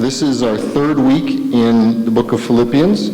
This is our third week in the book of Philippians,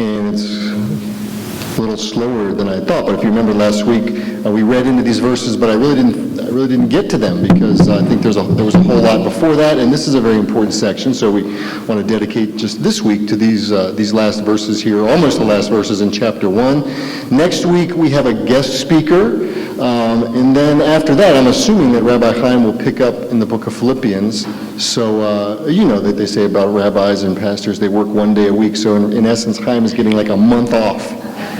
and it's a little slower than I thought. But if you remember last week, we read into these verses, but I really didn't get to them because I think there was a whole lot before that, and this is a very important section. So we want to dedicate just this week to these last verses here, almost the last verses in chapter 1. Next week we have a guest speaker, and then after that, I'm assuming that Rabbi Chaim will pick up in the book of Philippians. So you know that they say about rabbis and pastors, they work one day a week. So in essence, Chaim is getting like a month off.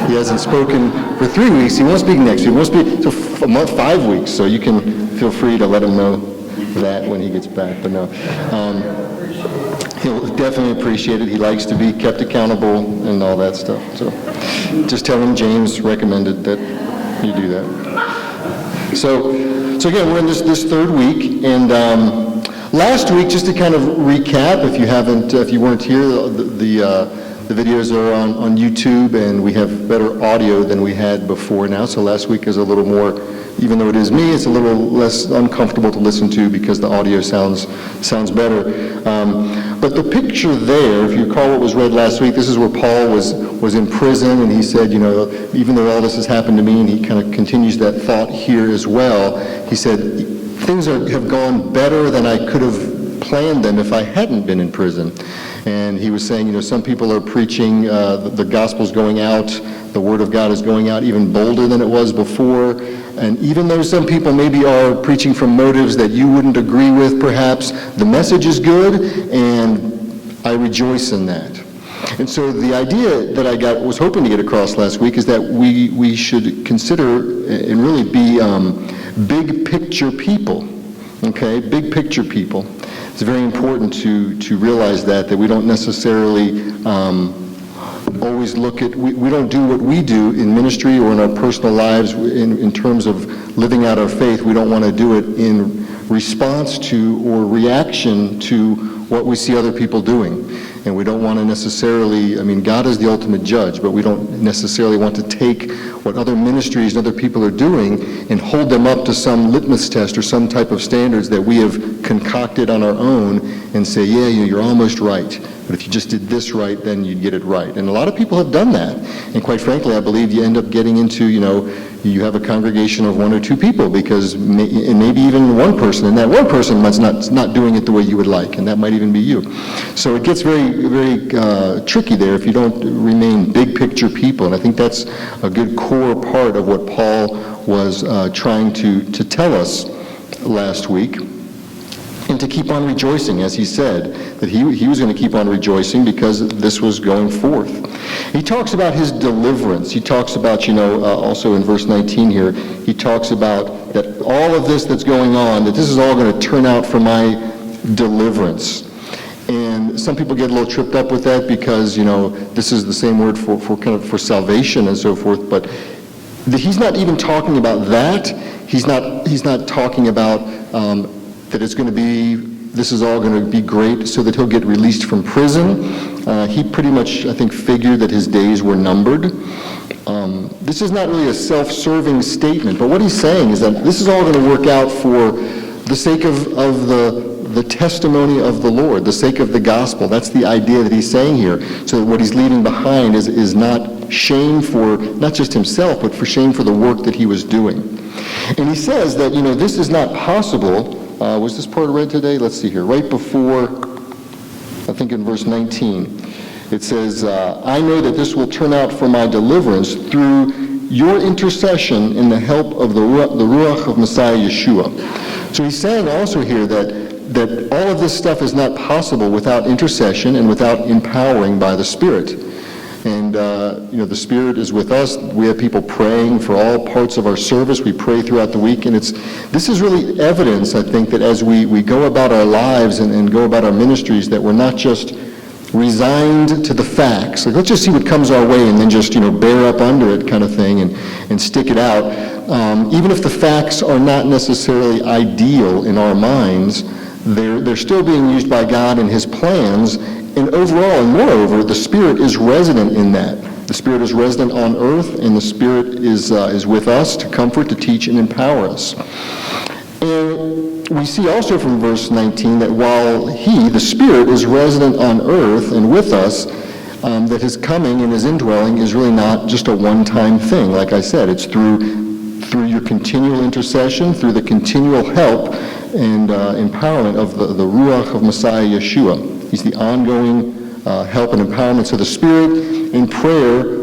He hasn't spoken for 3 weeks. He won't speak next week. He won't speak for a month, 5 weeks. So you can feel free to let him know that when he gets back. But no, he'll definitely appreciate it. He likes to be kept accountable and all that stuff. So just tell him James recommended that you do that. So again, we're in this third week, and last week, just to kind of recap, if you weren't here, the videos are on YouTube, and we have better audio than we had before now. So last week is a little more, even though it is me, it's a little less uncomfortable to listen to because the audio sounds better. But the picture there, if you recall what was read last week, this is where Paul was in prison, and he said, even though all this has happened to me, and he kind of continues that thought here as well. He said, things have gone better than I could have planned them if I hadn't been in prison. And he was saying, some people are preaching, the gospel's going out, the word of God is going out even bolder than it was before. And even though some people maybe are preaching from motives that you wouldn't agree with, perhaps, the message is good, and I rejoice in that. And so the idea that I was hoping to get across last week is that we should consider and really be big picture people. Okay, big picture people. It's very important to realize that we don't necessarily always look at, we don't do what we do in ministry or in our personal lives in terms of living out our faith. We don't want to do it in response to or reaction to what we see other people doing. And we don't want to necessarily, God is the ultimate judge, but we don't necessarily want to take what other ministries and other people are doing and hold them up to some litmus test or some type of standards that we have concocted on our own and say, yeah, you're almost right. But if you just did this right, then you'd get it right. And a lot of people have done that. And quite frankly, I believe you end up getting into, you have a congregation of 1 or 2 people because maybe even one person, and that one person is not doing it the way you would like, and that might even be you. So it gets very, very tricky there if you don't remain big picture people. And I think that's a good core part of what Paul was trying to tell us last week. And to keep on rejoicing, as he said, that he was going to keep on rejoicing because this was going forth. He talks about his deliverance. He talks about, also in verse 19 here, he talks about that all of this that's going on, that this is all going to turn out for my deliverance. And some people get a little tripped up with that because, this is the same word for salvation and so forth, but he's not even talking about that. He's not talking about that it's going to be, this is all going to be great so that he'll get released from prison. He pretty much, I think, figured that his days were numbered. This is not really a self-serving statement, but what he's saying is that this is all going to work out for the sake of the testimony of the Lord, the sake of the gospel. That's the idea that he's saying here. So that what he's leaving behind is not shame for, not just himself, but for shame for the work that he was doing. And he says that, this is not possible. Was this part read today? Let's see here. Right before, I think in verse 19, it says, I know that this will turn out for my deliverance through your intercession in the help of the Ruach of Messiah Yeshua. So he's saying also here that all of this stuff is not possible without intercession and without empowering by the Spirit. And, the Spirit is with us. We have people praying for all parts of our service. We pray throughout the week. And this is really evidence, I think, that as we go about our lives and go about our ministries, that we're not just resigned to the facts. Like, let's just see what comes our way and then just, bear up under it kind of thing and stick it out. Even if the facts are not necessarily ideal in our minds, they're still being used by God in his plans. And overall, and moreover, the Spirit is resident in that. The Spirit is resident on earth, and the Spirit is with us to comfort, to teach, and empower us. And we see also from verse 19 that while he, the Spirit, is resident on earth and with us, that his coming and his indwelling is really not just a one-time thing. Like I said, it's through your continual intercession, through the continual help and empowerment of the Ruach of Messiah Yeshua. He's the ongoing help and empowerment. So the Spirit in prayer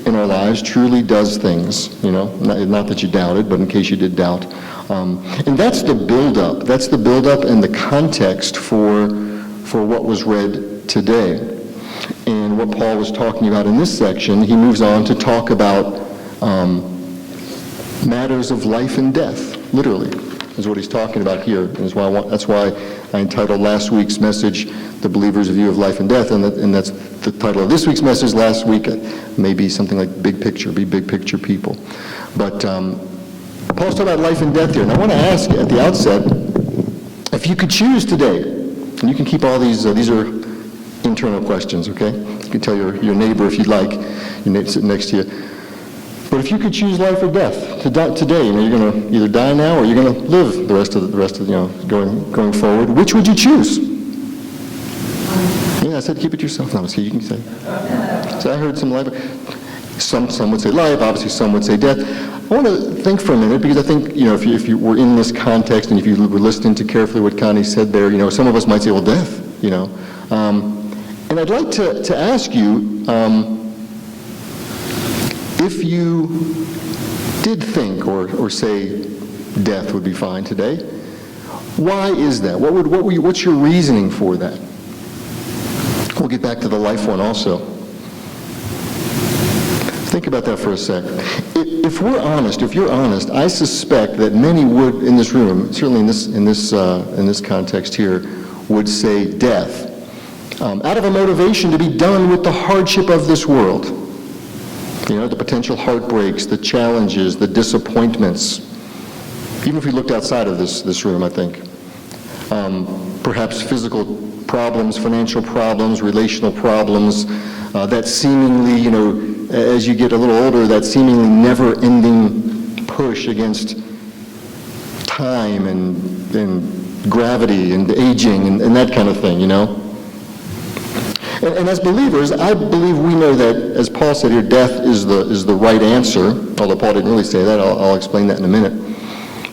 in our lives truly does things, not that you doubted, but in case you did doubt. And that's the build-up. That's the build-up and the context for what was read today. And what Paul was talking about in this section, he moves on to talk about matters of life and death, literally, is what he's talking about here. And that's why I entitled last week's message, The Believer's View of Life and Death, and that's the title of this week's message. Last week may be something like Big Picture, be big picture people. But Paul's talking about life and death here. And I want to ask you at the outset, if you could choose today, and you can keep all these are internal questions, okay? You can tell your neighbor if you'd like, your neighbor sitting next to you. But if you could choose life or death today, you're going to either die now or you're going to live the rest of going forward. Which would you choose? Yeah, I said keep it to yourself. No, you can say. So I heard some life. Some would say life. Obviously, some would say death. I want to think for a minute because I think if you were in this context and if you were listening to carefully what Connie said there, some of us might say, well, death. And I'd like to ask you. If you did think or say death would be fine today, why is that? What's your reasoning for that? We'll get back to the life one also. Think about that for a sec. If you're honest, I suspect that many would in this room, certainly in this context here, would say death, out of a motivation to be done with the hardship of this world. The potential heartbreaks, the challenges, the disappointments. Even if we looked outside of this room, I think. Perhaps physical problems, financial problems, relational problems, that seemingly, as you get a little older, that seemingly never-ending push against time and gravity and aging and that kind of thing, And as believers, I believe we know that, as Paul said here, death is the right answer, although Paul didn't really say that. I'll explain that in a minute.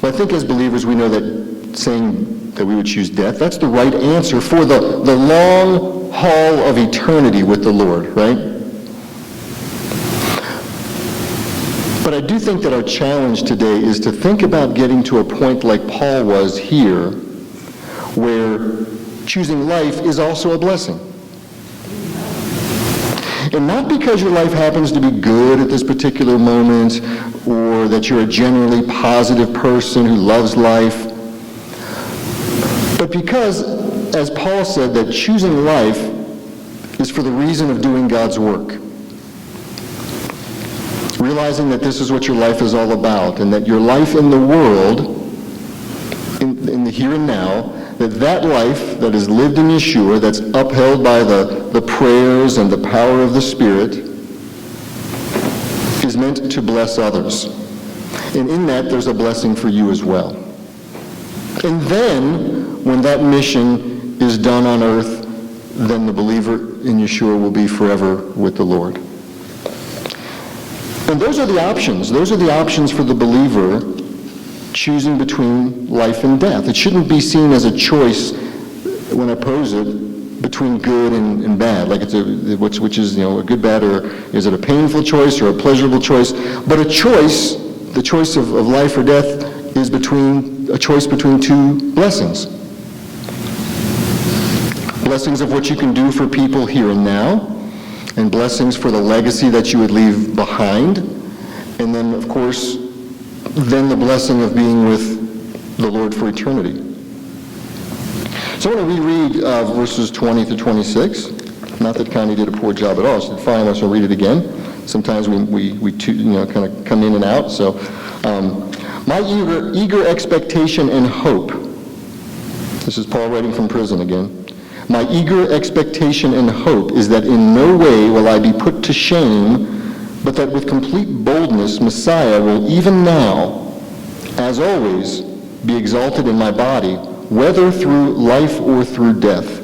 But I think as believers, we know that saying that we would choose death, that's the right answer for the long haul of eternity with the Lord, right? But I do think that our challenge today is to think about getting to a point like Paul was here, where choosing life is also a blessing. And not because your life happens to be good at this particular moment, or that you're a generally positive person who loves life, but because, as Paul said, that choosing life is for the reason of doing God's work. Realizing that this is what your life is all about, and that your life in the world, in the here and now, that life that is lived in Yeshua, that's upheld by the prayers and the power of the Spirit, is meant to bless others. And in that, there's a blessing for you as well. And then, when that mission is done on earth, then the believer in Yeshua will be forever with the Lord. And those are the options. Those are the options for the believer choosing between life and death. It shouldn't be seen as a choice, when I pose it, between good and bad, like it's which is a good, bad, or is it a painful choice or a pleasurable choice? But a choice, the choice of life or death, is a choice between two blessings. Blessings of what you can do for people here and now, and blessings for the legacy that you would leave behind, and then, of course, the blessing of being with the Lord for eternity. So I want to reread verses 20 to 26. Not that Connie did a poor job at all. She did fine. I want to read it again. Sometimes we kind of come in and out. So, my eager expectation and hope. This is Paul writing from prison again. My eager expectation and hope is that in no way will I be put to shame, but that with complete boldness Messiah will even now, as always, be exalted in my body, whether through life or through death.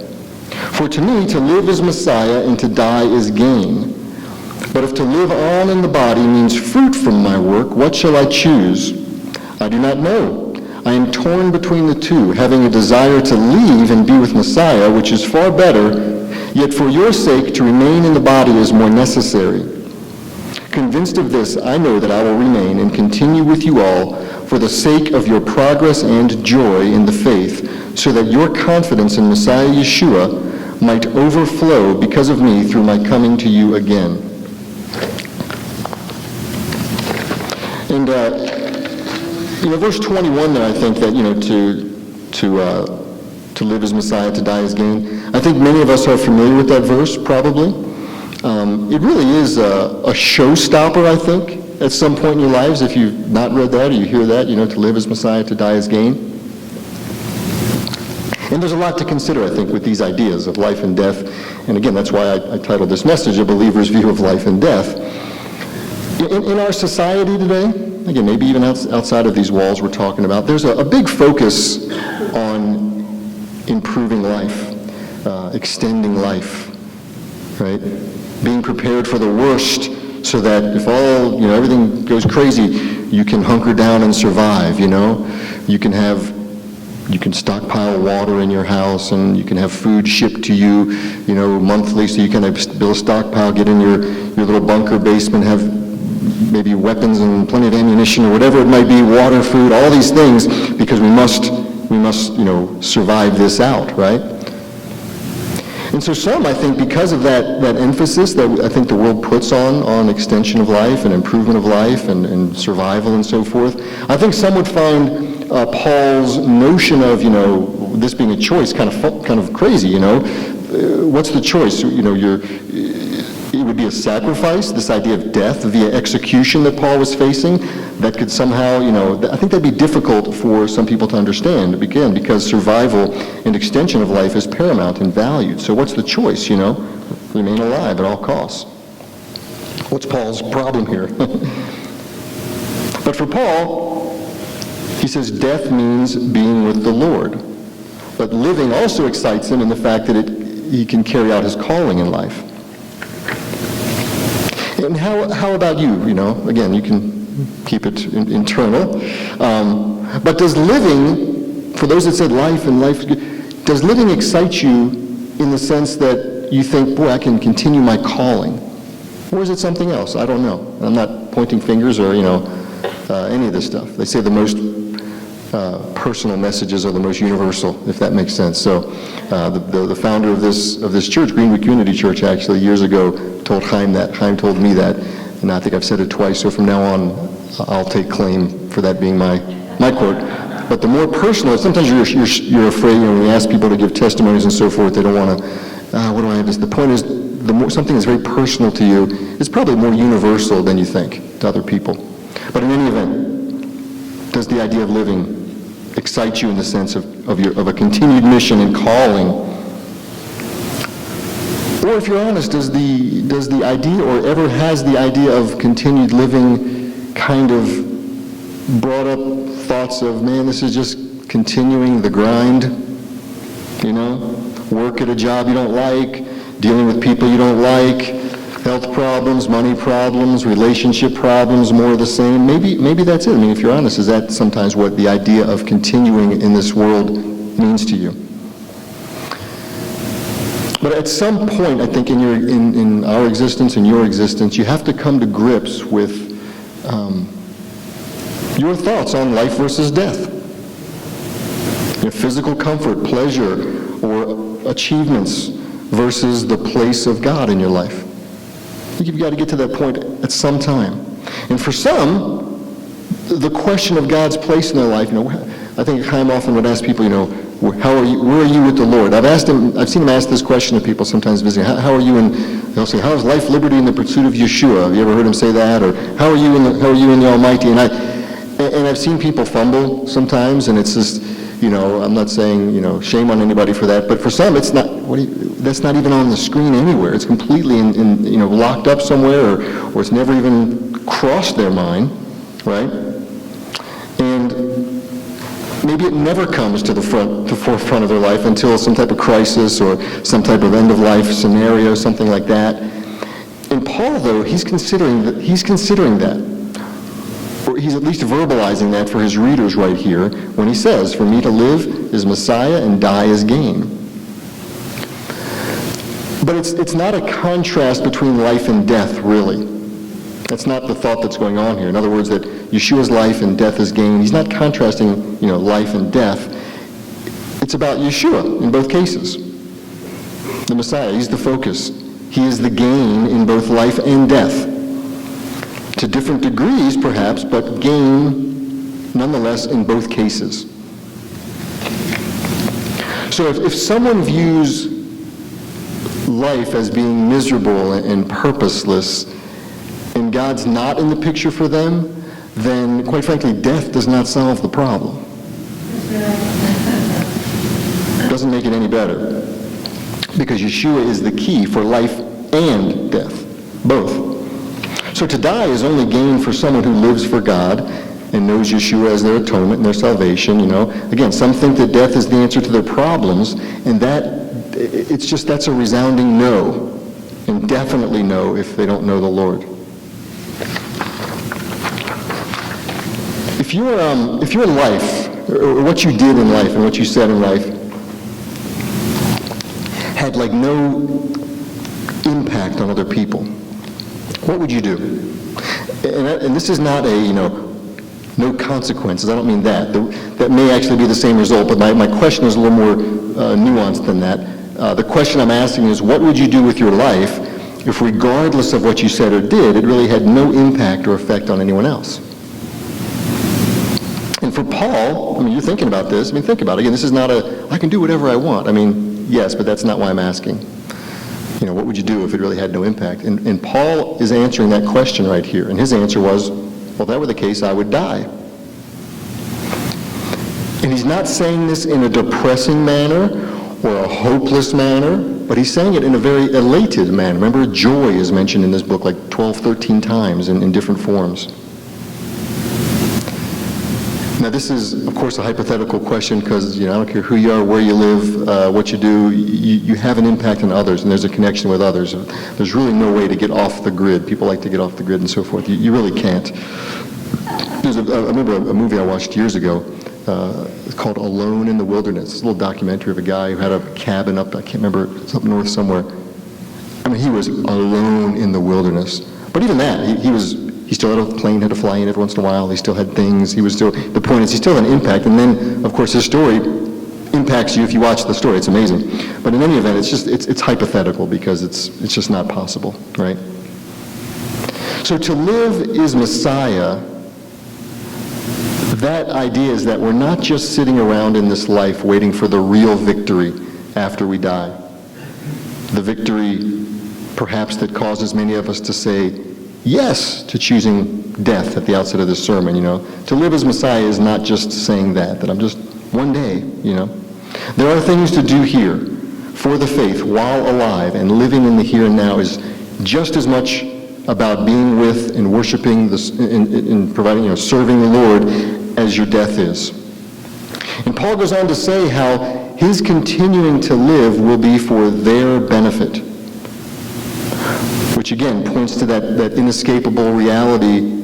For to me, to live is Messiah, and to die is gain. But if to live on in the body means fruit from my work, what shall I choose? I do not know. I am torn between the two, having a desire to leave and be with Messiah, which is far better, yet for your sake to remain in the body is more necessary. Convinced of this, I know that I will remain and continue with you all for the sake of your progress and joy in the faith, so that your confidence in Messiah Yeshua might overflow because of me through my coming to you again. And verse 21 there, I think that to live as Messiah, to die as gain. I think many of us are familiar with that verse, probably. It really is a showstopper, I think, at some point in your lives. If you've not read that or you hear that, to live as Messiah, to die as gain. And there's a lot to consider, I think, with these ideas of life and death. And again, that's why I titled this message, A Believer's View of Life and Death. In our society today, again, maybe even outside of these walls we're talking about, there's a big focus on improving life, extending life, right? Being prepared for the worst so that if everything goes crazy, you can hunker down and survive, You can stockpile water in your house, and you can have food shipped to you, monthly, so you can build a stockpile, get in your little bunker basement, have maybe weapons and plenty of ammunition or whatever it might be, water, food, all these things, because we must survive this out, right? And so some, I think, because of that emphasis that I think the world puts on extension of life and improvement of life and survival and so forth, I think some would find Paul's notion of, this being a choice kind of crazy, What's the choice? It would be a sacrifice, this idea of death via execution that Paul was facing, that could somehow, I think that'd be difficult for some people to understand, again, because survival and extension of life is paramount and valued. So what's the choice, Remain alive at all costs. What's Paul's problem here? But for Paul, he says death means being with the Lord. But living also excites him in the fact that he can carry out his calling in life. And how about you? Again, you can keep it internal. But does living, for those that said life, does living excite you in the sense that you think, boy, I can continue my calling? Or is it something else? I don't know. I'm not pointing fingers or, any of this stuff. They say the most personal messages are the most universal, if that makes sense. So the founder of this church, Greenwood Community Church, actually years ago told Chaim that. Chaim told me that, and I think I've said it twice. So from now on, I'll take claim for that being my quote. But the more personal, sometimes you're afraid. When we ask people to give testimonies and so forth, they don't want to. What do I have? The point is, the more something is very personal to you, it's probably more universal than you think to other people. But in any event, does the idea of living excite you in the sense of a continued mission and calling? Or if you're honest, does the idea, or ever has the idea of continued living kind of brought up thoughts of, man, this is just continuing the grind, work at a job you don't like, dealing with people you don't like, health problems, money problems, relationship problems, more of the same. Maybe that's it. I mean, if you're honest, is that sometimes what the idea of continuing in this world means to you? But at some point, I think in our existence, in your existence, you have to come to grips with your thoughts on life versus death. Physical comfort, pleasure, or achievements versus the place of God in your life. I think you've got to get to that point at some time. And for some, the question of God's place in their life, I think Chaim often would ask people, where are you with the Lord? I've seen him ask this question to people sometimes visiting. How are you they'll say, how is life, liberty, and the pursuit of Yeshua? Have you ever heard him say that? Or how are you in the Almighty? And I've seen people fumble sometimes, and it's just, I'm not saying, shame on anybody for that, but for some, it's not, that's not even on the screen anywhere. It's completely locked up somewhere, or it's never even crossed their mind, right? And Maybe it never comes to the forefront of their life until some type of crisis or some type of end-of-life scenario, something like that. And Paul, though, he's considering that. Or he's at least verbalizing that for his readers right here when he says, "For me to live is Messiah and die is gain." But it's not a contrast between life and death, really. That's not the thought that's going on here. In other words, that Yeshua's life and death is gain. He's not contrasting, life and death. It's about Yeshua in both cases. The Messiah, he's the focus. He is the gain in both life and death. To different degrees, perhaps, but gain nonetheless in both cases. So if someone views life as being miserable and purposeless, and God's not in the picture for them, then, quite frankly, death does not solve the problem. It doesn't make it any better. Because Yeshua is the key for life and death, both. So to die is only gain for someone who lives for God and knows Yeshua as their atonement and their salvation, Again, some think that death is the answer to their problems, and that's a resounding no, and definitely no if they don't know the Lord. If your life, or what you did in life and what you said in life, had no impact on other people, what would you do? And this is not no consequences. I don't mean that. That may actually be the same result, but my question is a little more nuanced than that. The question I'm asking is, what would you do with your life if, regardless of what you said or did, it really had no impact or effect on anyone else? And for Paul, you're thinking about this. Think about it. Again, this is not I can do whatever I want. Yes, but that's not why I'm asking. What would you do if it really had no impact? And Paul is answering that question right here. And his answer was, well, if that were the case, I would die. And he's not saying this in a depressing manner or a hopeless manner, but he's saying it in a very elated manner. Remember, joy is mentioned in this book 12, 13 times in different forms. Now, this is, of course, a hypothetical question because, I don't care who you are, where you live, what you do, you have an impact on others, and there's a connection with others. There's really no way to get off the grid. People like to get off the grid and so forth. You really can't. I remember a movie I watched years ago called Alone in the Wilderness. It's a little documentary of a guy who had a cabin up, I can't remember, it's up north somewhere. He was alone in the wilderness. But even that, he still had a plane, had to fly in every once in a while. He still had things. The point is, he still had an impact. And then, of course, his story impacts you if you watch the story. It's amazing. But in any event, it's hypothetical because it's just not possible, right? So to live is Messiah. That idea is that we're not just sitting around in this life waiting for the real victory after we die. The victory, perhaps, that causes many of us to say yes to choosing death at the outset of this sermon, To live as Messiah is not just saying that I'm just one day, There are things to do here for the faith while alive, and living in the here and now is just as much about being with and worshiping and providing, serving the Lord as your death is. And Paul goes on to say how his continuing to live will be for their benefit. Which again points to that inescapable reality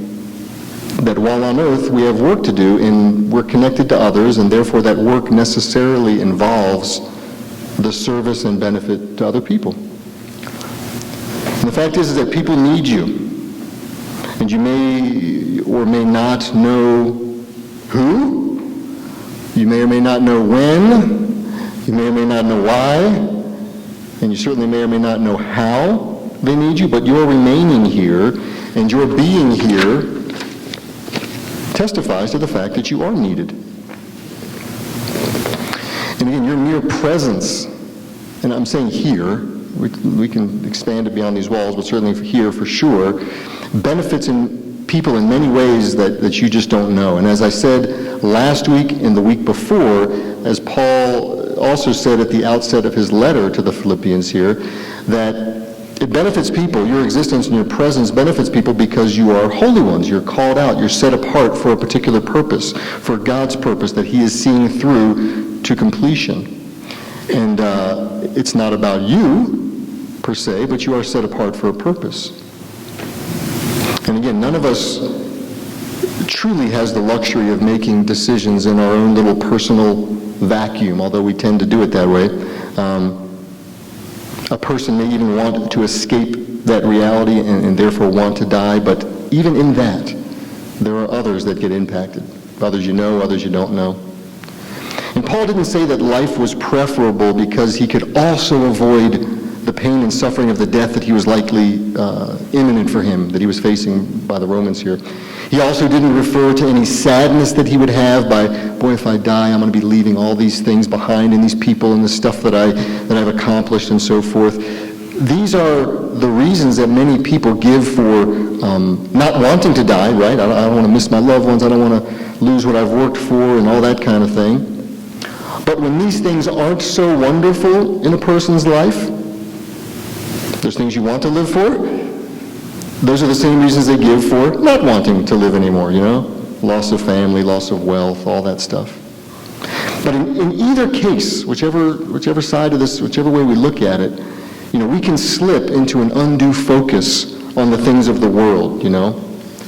that while on earth we have work to do and we're connected to others, and therefore that work necessarily involves the service and benefit to other people. And the fact is that people need you. And you may or may not know who. You may or may not know when. You may or may not know why. And you certainly may or may not know how they need you, but your remaining here and your being here testifies to the fact that you are needed. And again, your mere presence, and I'm saying here, we can expand it beyond these walls, but certainly here for sure, benefits people in many ways that you just don't know. And as I said last week and the week before, as Paul also said at the outset of his letter to the Philippians here, that It benefits people. Your existence and your presence benefits people because you are holy ones. You're called out. You're set apart for a particular purpose, for God's purpose that he is seeing through to completion. And it's not about you, per se, but you are set apart for a purpose. And again, none of us truly has the luxury of making decisions in our own little personal vacuum, although we tend to do it that way. A person may even want to escape that reality and therefore want to die, but even in that, there are others that get impacted. Others you know, others you don't know. And Paul didn't say that life was preferable because he could also avoid the pain and suffering of the death that he was likely imminent for him, that he was facing by the Romans here. He also didn't refer to any sadness that he would have by, boy, if I die, I'm going to be leaving all these things behind and these people and the stuff that I've accomplished and so forth. These are the reasons that many people give for not wanting to die, right? I don't want to miss my loved ones. I don't want to lose what I've worked for and all that kind of thing. But when these things aren't so wonderful in a person's life, there's things you want to live for, those are the same reasons they give for not wanting to live anymore, you know? Loss of family, loss of wealth, all that stuff. But in either case, whichever side of this, whichever way we look at it, you know, we can slip into an undue focus on the things of the world, you know?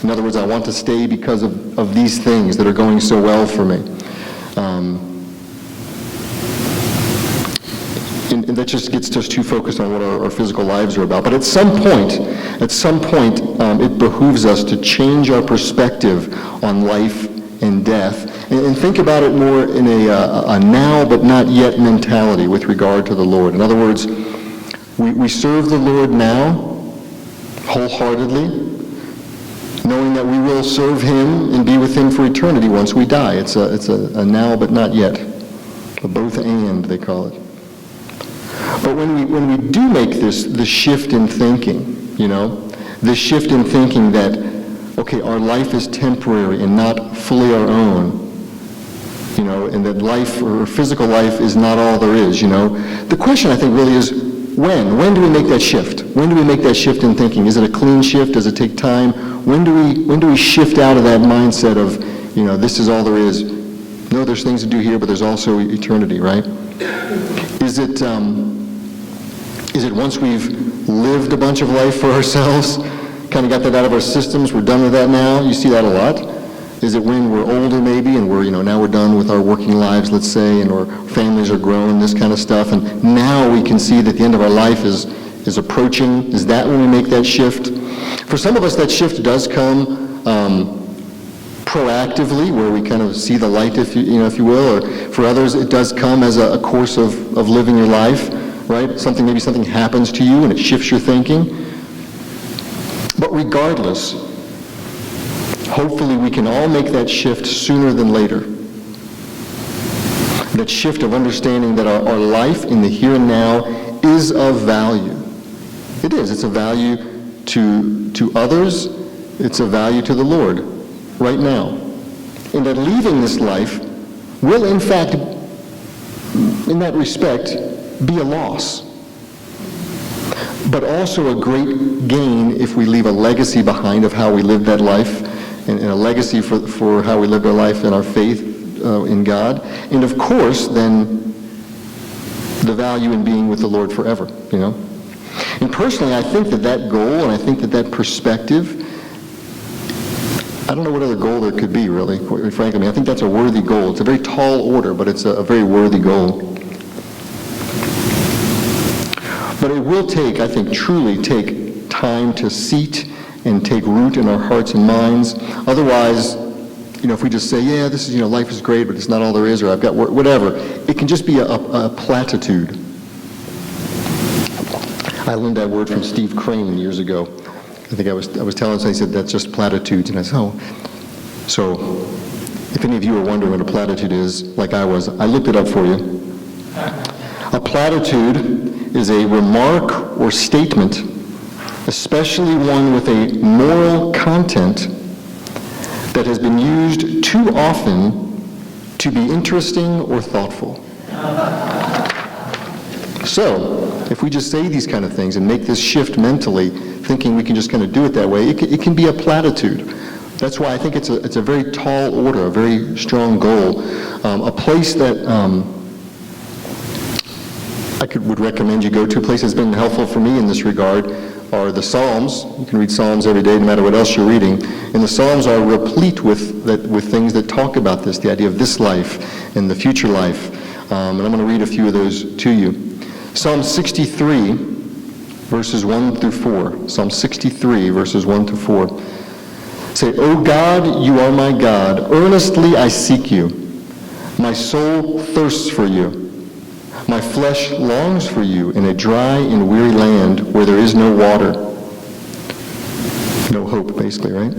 In other words, I want to stay because of these things that are going so well for me. And that just gets us too focused on what our physical lives are about. But at some point, it behooves us to change our perspective on life and death and think about it more in a now but not yet mentality with regard to the Lord. In other words, we serve the Lord now wholeheartedly, knowing that we will serve him and be with him for eternity once we die. It's a now but not yet. A both and, they call it. But when we do make this shift in thinking, you know, this shift in thinking that, okay, our life is temporary and not fully our own, you know, and that life or physical life is not all there is, you know, the question I think really is when? When do we make that shift? When do we make that shift in thinking? Is it a clean shift? Does it take time? When do we shift out of that mindset of, you know, this is all there is? No, there's things to do here, but there's also eternity, right? Is it once we've lived a bunch of life for ourselves, kind of got that out of our systems, we're done with that now? You see that a lot. Is it when we're older maybe and we're, you know, now we're done with our working lives, let's say, and our families are grown, this kind of stuff, and now we can see that the end of our life is approaching? Is that when we make that shift? For some of us, that shift does come proactively, where we kind of see the light, if you will, or for others, it does come as a course of living your life, right? Maybe something happens to you and it shifts your thinking. But regardless, hopefully we can all make that shift sooner than later. That shift of understanding that our life in the here and now is of value. It is. It's a value to others. It's a value to the Lord right now. And that leaving this life will, in fact, in that respect, be a loss, but also a great gain if we leave a legacy behind of how we lived that life, and a legacy for how we lived our life in our faith in God, and of course then the value in being with the Lord forever, you know. And personally, I think that goal, and I think that perspective, I don't know what other goal there could be, really, quite frankly. I mean, I think that's a worthy goal. It's a very tall order, but it's a very worthy goal. But it will take, I think, truly take time to seat and take root in our hearts and minds. Otherwise, you know, if we just say, yeah, this is, you know, life is great, but it's not all there is, or I've got whatever, it can just be a platitude. I learned that word from Steve Crane years ago. I think I was telling him, he said, that's just platitudes. And I said, oh. So if any of you are wondering what a platitude is, like I was, I looked it up for you. A platitude is a remark or statement, especially one with a moral content, that has been used too often to be interesting or thoughtful. So, if we just say these kind of things and make this shift mentally, thinking we can just kind of do it that way, it can be a platitude. That's why I think it's a very tall order, a very strong goal, a place that would recommend you go to. A place that's been helpful for me in this regard are the Psalms. You can read Psalms every day, no matter what else you're reading. And the Psalms are replete with things that talk about this, the idea of this life and the future life. And I'm going to read a few of those to you. Psalm 63, verses 1 through 4. Psalm 63, verses 1 through 4. Say, O God, you are my God. Earnestly I seek you. My soul thirsts for you. My flesh longs for you in a dry and weary land where there is no water. No hope, basically, right?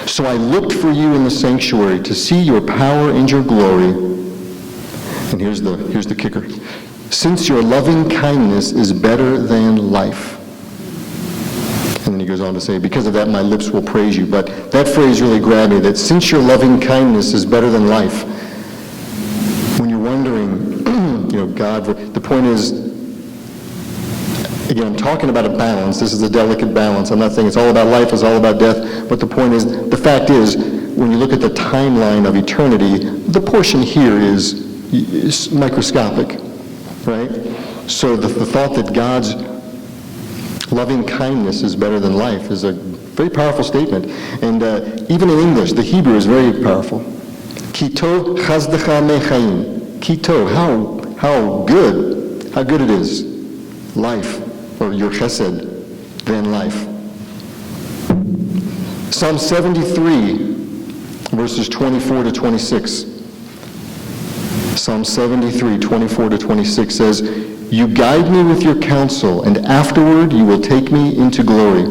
So I looked for you in the sanctuary to see your power and your glory. And here's the kicker. Since your loving kindness is better than life. And then he goes on to say, because of that my lips will praise you. But that phrase really grabbed me, that since your loving kindness is better than life. When you're wondering, God, the point is, again, I'm talking about a balance. This is a delicate balance. I'm not saying it's all about life, it's all about death. But the point is, the fact is, when you look at the timeline of eternity, the portion here is microscopic, right? So the thought that God's loving kindness is better than life is a very powerful statement. And even in English, the Hebrew is very powerful. Kito chazdecha mechaim. Kito, how good it is, life, or your chesed, than life. Psalm 73, verses 24 to 26. Psalm 73, 24 to 26 says, you guide me with your counsel, and afterward you will take me into glory.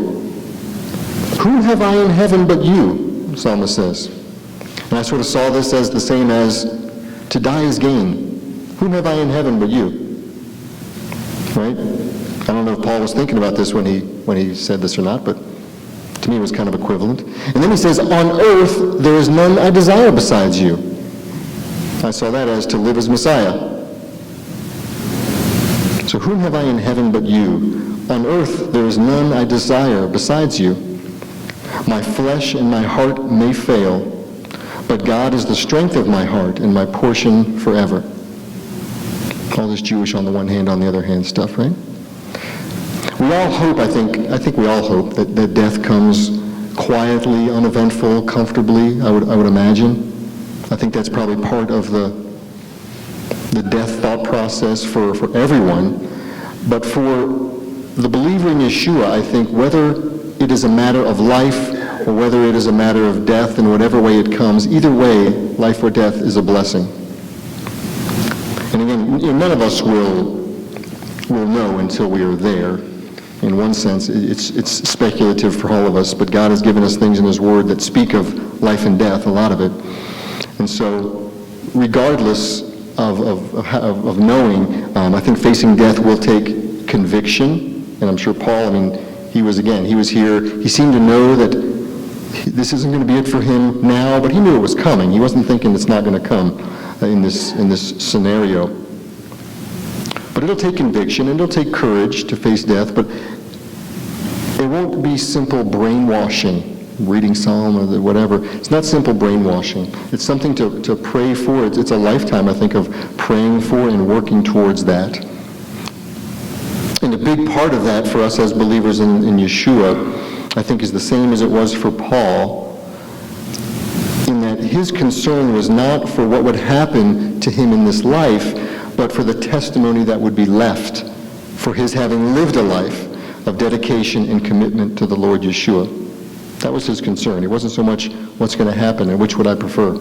Whom have I in heaven but you, the psalmist says. And I sort of saw this as the same as to die is gain. Whom have I in heaven but you? Right? I don't know if Paul was thinking about this when he said this or not, but to me it was kind of equivalent. And then he says, on earth there is none I desire besides you. I saw that as to live as Messiah. So whom have I in heaven but you? On earth there is none I desire besides you. My flesh and my heart may fail, but God is the strength of my heart and my portion forever. All this Jewish on the one hand, on the other hand stuff, right? We all hope, I think we all hope that death comes quietly, uneventful, comfortably, I would imagine. I think that's probably part of the death thought process for everyone. But for the believer in Yeshua, I think whether it is a matter of life or whether it is a matter of death in whatever way it comes, either way, life or death is a blessing. And again, none of us will know until we are there. In one sense, it's speculative for all of us, but God has given us things in His Word that speak of life and death, a lot of it. And so, regardless of knowing, I think facing death will take conviction. And I'm sure Paul, he was here. He seemed to know that this isn't going to be it for him now, but he knew it was coming. He wasn't thinking it's not going to come in this scenario. But it'll take conviction, and it'll take courage to face death, but it won't be simple brainwashing, reading Psalm or whatever. It's not simple brainwashing. It's something to pray for. It's a lifetime, I think, of praying for and working towards that. And a big part of that for us as believers in Yeshua, I think, is the same as it was for Paul, in that his concern was not for what would happen to him in this life, but for the testimony that would be left for his having lived a life of dedication and commitment to the Lord Yeshua. That was his concern. It wasn't so much what's going to happen and which would I prefer.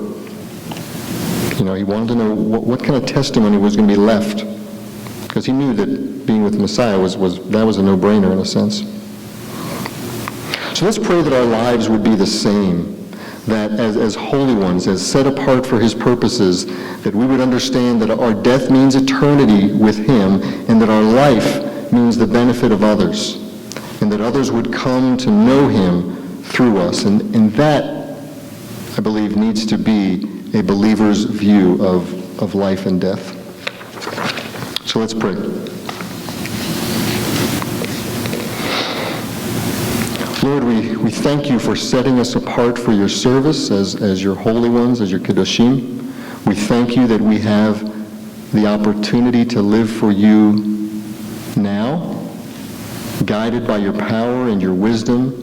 He wanted to know what kind of testimony was going to be left, because he knew that being with Messiah was a no-brainer in a sense. So let's pray that our lives would be the same, that as holy ones, as set apart for His purposes, that we would understand that our death means eternity with Him, and that our life means the benefit of others, and that others would come to know Him through us. And that, I believe, needs to be a believer's view of life and death. So let's pray. Lord, we thank you for setting us apart for your service as your holy ones, as your Kedoshim. We thank you that we have the opportunity to live for you now, guided by your power and your wisdom,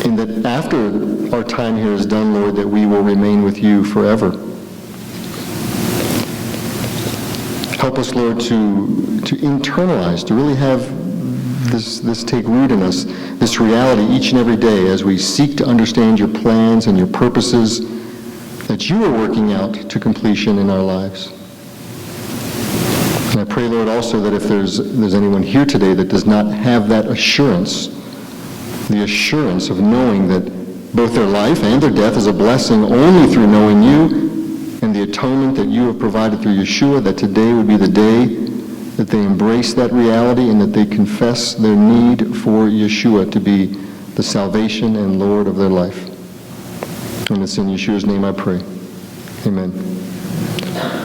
and that after our time here is done, Lord, that we will remain with you forever. Help us, Lord, to internalize, to really have this take root in us, this reality each and every day as we seek to understand your plans and your purposes that you are working out to completion in our lives. And I pray, Lord, also that if there's anyone here today that does not have that assurance, the assurance of knowing that both their life and their death is a blessing only through knowing you and the atonement that you have provided through Yeshua, that today would be the day that they embrace that reality and that they confess their need for Yeshua to be the salvation and Lord of their life. And it's in Yeshua's name I pray. Amen.